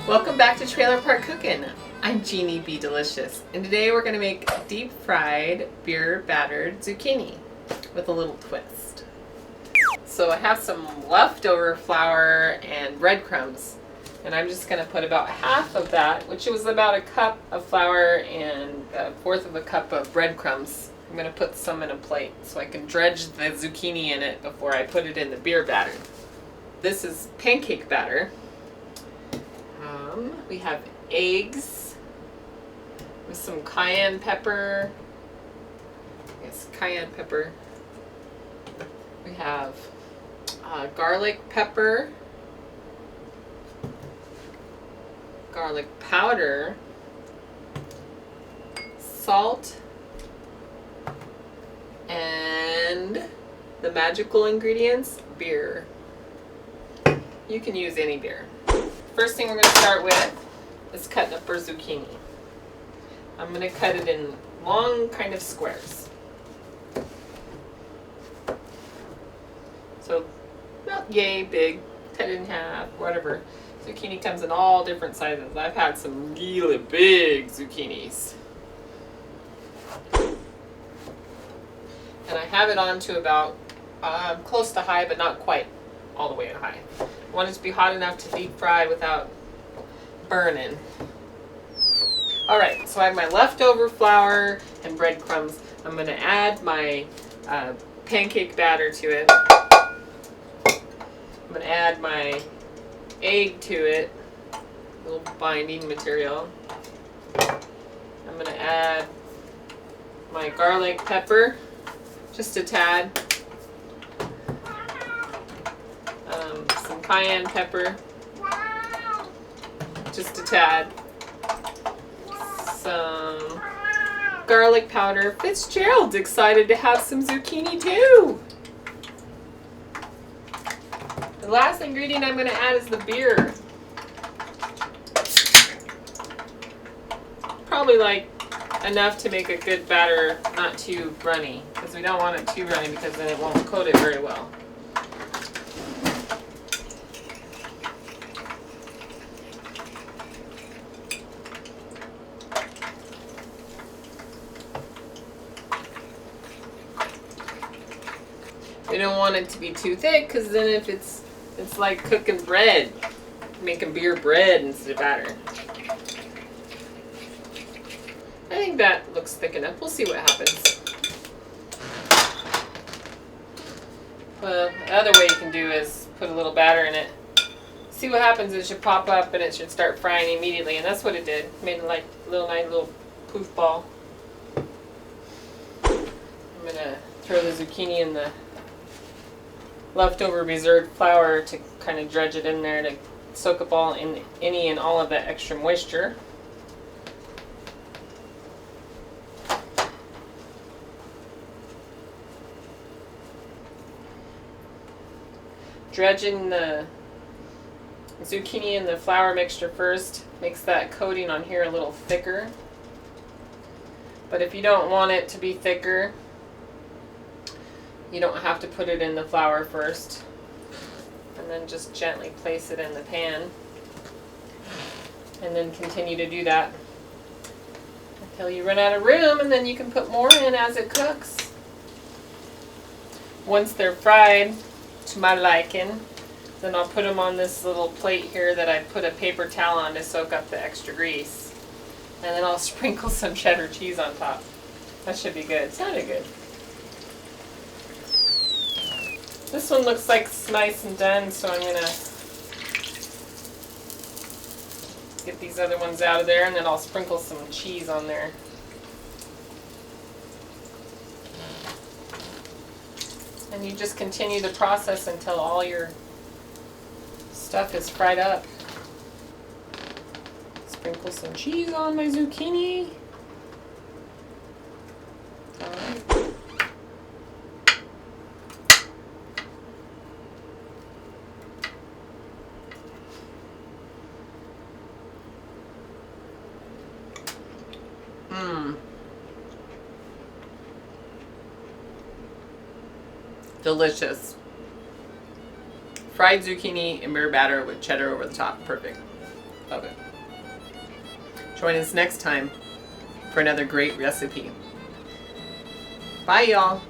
Welcome back to Trailer Park Cookin'. I'm Genie B Delishus, and today we're going to make deep fried beer-battered zucchini with a little twist. So I have some leftover flour and breadcrumbs, and I'm just going to put about half of that, which was about a cup of flour and a fourth of a cup of breadcrumbs. I'm going to put some in a plate so I can dredge the zucchini in it before I put it in the beer batter. This is pancake batter. We have eggs with some cayenne pepper. Yes, cayenne pepper. We have garlic pepper, garlic powder, salt, and the magical ingredients, beer. You can use any beer. First thing we're going to start with is cutting up our zucchini. I'm going to cut it in long kind of squares. So not yay big, cut it in half, whatever. Zucchini comes in all different sizes. I've had some really big zucchinis. And I have it on to about close to high, but not quite all the way at high. I want it to be hot enough to deep fry without burning. Alright, so I have my leftover flour and breadcrumbs. I'm going to add my pancake batter to it. I'm going to add my egg to it, a little binding material. I'm going to add my garlic pepper, just a tad. Some cayenne pepper, just a tad. Some garlic powder. Fitzgerald's excited to have some zucchini too. The last ingredient I'm going to add is the beer. Probably like enough to make a good batter, not too runny, because we don't want it too runny because then it won't coat it very well. We don't want it to be too thick, because then if it's like cooking bread, making beer bread instead of batter. I think that looks thick enough. We'll see what happens. Well, the other way you can do is put a little batter in it. See what happens. It should pop up and it should start frying immediately, and that's what it did. Made it like a nice little poof ball. I'm gonna throw the zucchini in the leftover reserved flour to kind of dredge it in there to soak up any and all of that extra moisture. Dredging the zucchini in the flour mixture first makes that coating on here a little thicker. But if you don't want it to be thicker, you don't have to put it in the flour first, and then just gently place it in the pan, and then continue to do that until you run out of room, and then you can put more in as it cooks. Once they're fried to my liking, then I'll put them on this little plate here that I put a paper towel on to soak up the extra grease, and then I'll sprinkle some cheddar cheese on top. That should be good. It sounded good. This one looks like it's nice and done, so I'm going to get these other ones out of there, and then I'll sprinkle some cheese on there. And you just continue the process until all your stuff is fried up. Sprinkle some cheese on my zucchini. All right. Delicious. Fried zucchini and beer batter with cheddar over the top. Perfect. Love it. Join us next time for another great recipe. Bye, y'all.